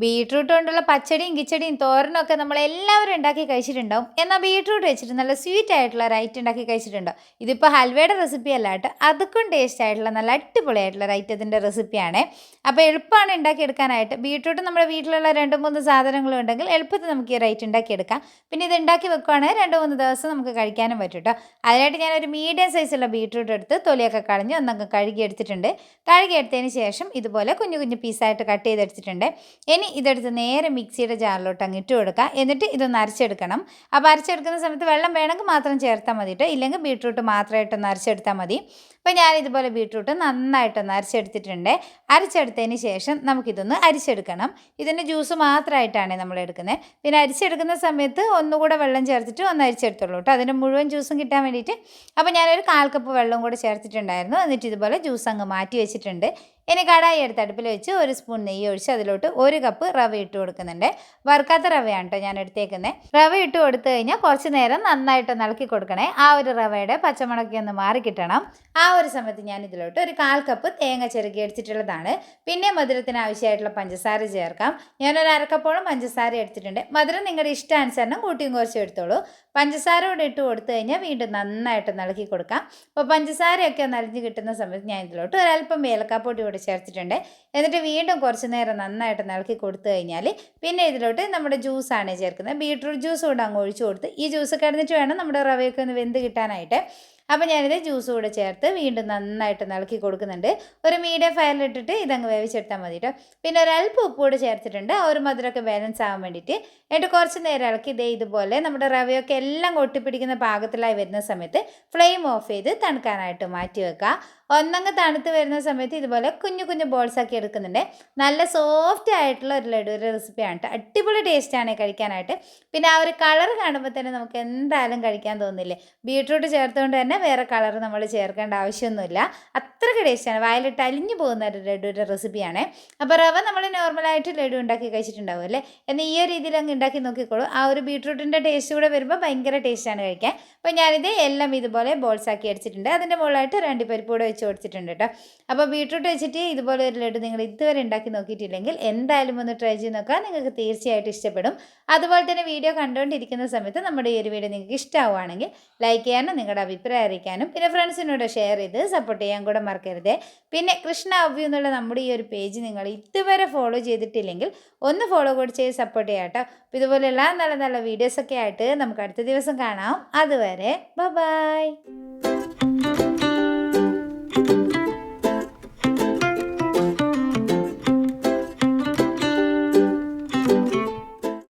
Beetroot കൊണ്ടുള്ള പച്ചടിയും കിച്ചടിയും തോരനൊക്കെ നമ്മളെല്ലാവരും ഉണ്ടാക്കി കഴിച്ചിട്ടുണ്ടാവും. എന്നാൽ ബീട്രൂട്ട് വെച്ചിട്ട് നല്ല സ്വീറ്റ് ആയിട്ടുള്ള ഒരു ഐറ്റം ഉണ്ടാക്കി കഴിച്ചിട്ടുണ്ടോ? ഇതിപ്പോൾ ഹൽവയുടെ റെസിപ്പി അല്ല കേട്ടോ, അതുക്കും ടേസ്റ്റ് ആയിട്ടുള്ള നല്ല അടിപൊളിയായിട്ടുള്ള ഒരു ഐറ്റത്തിൻ്റെ റെസിപ്പിയാണ്. അപ്പോൾ എളുപ്പമാണ് ഉണ്ടാക്കിയെടുക്കാനായിട്ട്. ബീട്രൂട്ട് നമ്മുടെ വീട്ടിലുള്ള 2-3 സാധനങ്ങളും ഉണ്ടെങ്കിൽ എളുപ്പത്തിൽ നമുക്ക് ഈ ഒരു ഐറ്റം ഉണ്ടാക്കിയെടുക്കാം. പിന്നെ ഇത് ഉണ്ടാക്കി വെക്കുകയാണെങ്കിൽ 2-3 ദിവസം നമുക്ക് കഴിക്കാനും പറ്റും കേട്ടോ. അതിനായിട്ട് ഞാനൊരു മീഡിയം സൈസുള്ള ബീട്രൂട്ട് എടുത്ത് തൊലിയൊക്കെ കളഞ്ഞ് ഒന്നൊക്കെ കഴുകി എടുത്തിട്ടുണ്ട്. കഴുകി എടുത്തതിന് ശേഷം ഇതുപോലെ കുഞ്ഞു കുഞ്ഞു പീസായിട്ട് കട്ട് ചെയ്തെടുത്തിട്ടുണ്ട്. ഇനി ഇതെടുത്ത് നേരെ മിക്സിയുടെ ജാറിലോട്ട് അങ്ങ് ഇട്ട് കൊടുക്കുക. എന്നിട്ട് ഇതൊന്ന് അരച്ചെടുക്കണം. അപ്പോൾ അരച്ചെടുക്കുന്ന സമയത്ത് വെള്ളം വേണമെങ്കിൽ മാത്രം ചേർത്താൽ മതി കേട്ടോ, ഇല്ലെങ്കിൽ ബീട്രൂട്ട് മാത്രമായിട്ടൊന്ന് അരച്ചെടുത്താൽ മതി. അപ്പോൾ ഞാനിതുപോലെ ബീട്രൂട്ട് നന്നായിട്ടൊന്ന് അരച്ചെടുത്തിട്ടുണ്ട്. അരച്ചെടുത്തതിന് ശേഷം നമുക്കിതൊന്ന് അരിച്ചെടുക്കണം. ഇതിൻ്റെ ജ്യൂസ് മാത്രമായിട്ടാണ് നമ്മൾ എടുക്കുന്നത്. പിന്നെ അരിച്ചെടുക്കുന്ന സമയത്ത് ഒന്നുകൂടെ വെള്ളം ചേർത്തിട്ട് ഒന്ന് അരിച്ചെടുത്തുള്ളൂ കേട്ടോ, അതിൻ്റെ മുഴുവൻ ജ്യൂസും കിട്ടാൻ വേണ്ടിയിട്ട്. അപ്പോൾ ഞാനൊരു 1/4 കപ്പ് വെള്ളം കൂടെ ചേർത്തിട്ടുണ്ടായിരുന്നു. എന്നിട്ട് ഇതുപോലെ ജ്യൂസ് അങ്ങ് മാറ്റി വെച്ചിട്ടുണ്ട്. ഇനി കടായി എടുത്ത് അടുപ്പിൽ വെച്ച് 1 സ്പൂൺ നെയ്യ് ഒഴിച്ച് അതിലോട്ട് 1 കപ്പ് റവ ഇട്ട് കൊടുക്കുന്നുണ്ട്. വറുക്കാത്ത റവയാണ് കേട്ടോ ഞാൻ എടുത്തേക്കുന്നത്. റവ ഇട്ട് കൊടുത്തു കഴിഞ്ഞാൽ കുറച്ച് നേരം നന്നായിട്ട് ഇളക്കി കൊടുക്കണേ. ആ ഒരു റവയുടെ പച്ചമുളക് ഒന്ന് മാറി കിട്ടണം. ആ ഒരു സമയത്ത് ഞാൻ ഇതിലോട്ട് ഒരു 1/4 കപ്പ് തേങ്ങ ചിരകി എടുത്തിട്ടുള്ളതാണ്. പിന്നെ മധുരത്തിന് ആവശ്യമായിട്ടുള്ള പഞ്ചസാര ചേർക്കാം. ഞാനൊരു 1/2 കപ്പോളം പഞ്ചസാര എടുത്തിട്ടുണ്ട്. മധുരം നിങ്ങളുടെ ഇഷ്ടാനുസരണം കൂട്ടിയും കുറച്ചും എടുത്തോളൂ. പഞ്ചസാര കൂടെ ഇട്ട് കൊടുത്തു കഴിഞ്ഞാൽ വീണ്ടും നന്നായിട്ട് ഇളക്കി കൊടുക്കാം. അപ്പോൾ പഞ്ചസാരയൊക്കെ നലിഞ്ഞ് കിട്ടുന്ന സമയത്ത് ഞാൻ ഇതിലോട്ട് ഒരല്പം ഏലക്കാപ്പൊടി കൂടി ചേർത്തിട്ടുണ്ട്. എന്നിട്ട് വീണ്ടും കുറച്ച് നേരം നന്നായിട്ട് ഇളക്കി കൊടുത്തു കഴിഞ്ഞാൽ പിന്നെ ഇതിലോട്ട് നമ്മുടെ ജ്യൂസാണ് ചേർക്കുന്നത്. ബീട്രൂട്ട് ജ്യൂസ് കൂടെ അങ്ങ് ഒഴിച്ചു കൊടുത്ത് ഈ ജ്യൂസ് കിടന്നിട്ട് വേണം നമ്മുടെ റവയൊക്കെ ഒന്ന് വെന്ത് കിട്ടാനായിട്ട്. അപ്പോൾ ഞാനിത് ജ്യൂസ് കൂടെ ചേർത്ത് വീണ്ടും നന്നായിട്ട് ഇളക്കി കൊടുക്കുന്നുണ്ട്. ഒരു മീഡിയം ഫയറിലിട്ടിട്ട് ഇതങ്ങ് വേവിച്ചെടുത്താൽ മതി കേട്ടോ. പിന്നെ ഒരല്പം ഉപ്പ് കൂടെ ചേർത്തിട്ടുണ്ട്, ആ ഒരു മധുരമൊക്കെ ബാലൻസ് ആവാൻ വേണ്ടിയിട്ട്. എന്നിട്ട് കുറച്ച് നേരം ഇളക്കി ഇതുപോലെ നമ്മുടെ റവയൊക്കെ എല്ലാം ഒട്ടിപ്പിടിക്കുന്ന പാകത്തിലായി വരുന്ന സമയത്ത് ഫ്ലെയിം ഓഫ് ചെയ്ത് തണുക്കാനായിട്ട് മാറ്റി വെക്കുക. ഒന്നങ്ങ് തണുത്ത് വരുന്ന സമയത്ത് ഇതുപോലെ കുഞ്ഞു കുഞ്ഞു ബോൾസ് ആക്കി എടുക്കുന്നുണ്ട്. നല്ല സോഫ്റ്റ് ആയിട്ടുള്ള ഒരു ലഡുവിൻ്റെ റെസിപ്പിയാണ് കേട്ടോ. അടിപൊളി ടേസ്റ്റാണ് കഴിക്കാനായിട്ട്. പിന്നെ ആ ഒരു കളർ കാണുമ്പോൾ തന്നെ നമുക്ക് എന്തായാലും കഴിക്കാൻ തോന്നില്ലേ. ബീട്രൂട്ട് ചേർത്തുകൊണ്ട് തന്നെ വേറെ കളർ നമ്മൾ ചേർക്കേണ്ട ആവശ്യമൊന്നുമില്ല. അത്രയ്ക്ക് ടേസ്റ്റാണ്, വായിലിട്ട് അലിഞ്ഞു പോകുന്ന ഒരു ലഡുവിൻ്റെ റെസിപ്പിയാണ്. അപ്പോൾ റവ നമ്മൾ നോർമലായിട്ട് ലഡു ഉണ്ടാക്കി കഴിച്ചിട്ടുണ്ടാവും അല്ലേ, എന്നാൽ ഈ ഒരു രീതിയിൽ അങ്ങ് ഉണ്ടാക്കി നോക്കിക്കോളൂ. ആ ഒരു ബീട്രൂട്ടിൻ്റെ ടേസ്റ്റ് കൂടെ വരുമ്പോൾ ഭയങ്കര ടേസ്റ്റാണ് കഴിക്കാൻ. അപ്പോൾ ഞാനിത് എല്ലാം ഇതുപോലെ ബോൾസ് ആക്കി അടിച്ചിട്ടുണ്ട്. അതിൻ്റെ മുകളിലായിട്ട് 2 പരിപ്പ് കൂടെ വെച്ച് കൊടുത്തിട്ടുണ്ട് കേട്ടോ. അപ്പോൾ ബീട്രൂട്ട് വെച്ചിട്ട് ഇതുപോലെ ഒരു ലഡു നിങ്ങൾ ഇതുവരെ ഉണ്ടാക്കി നോക്കിയിട്ടില്ലെങ്കിൽ എന്തായാലും ഒന്ന് ട്രൈ ചെയ്ത് നോക്കുക, നിങ്ങൾക്ക് തീർച്ചയായിട്ടും ഇഷ്ടപ്പെടും. അതുപോലെ തന്നെ വീഡിയോ കണ്ടുകൊണ്ടിരിക്കുന്ന സമയത്ത് നമ്മുടെ ഈ ഒരു വീഡിയോ നിങ്ങൾക്ക് ഇഷ്ടമാവുകയാണെങ്കിൽ ലൈക്ക് ചെയ്യാനും നിങ്ങളുടെ അഭിപ്രായം അറിയിക്കാനും പിന്നെ ഫ്രണ്ട്സിനോട് ഷെയർ ചെയ്ത് സപ്പോർട്ട് ചെയ്യാൻ കൂടെ മറക്കരുത്. പിന്നെ കൃഷ്ണ അവ്യൂ എന്നുള്ള നമ്മുടെ ഈ ഒരു പേജ് നിങ്ങൾ ഇതുവരെ ഫോളോ ചെയ്തിട്ടില്ലെങ്കിൽ ഒന്ന് ഫോളോ കൂടി ചെയ്ത് സപ്പോർട്ട് ചെയ്യാം കേട്ടോ. അപ്പോൾ ഇതുപോലെയുള്ള നല്ല നല്ല വീഡിയോസൊക്കെ ആയിട്ട് നമുക്ക് അടുത്ത ദിവസം കാണാം. അതുവരെ ബൈ.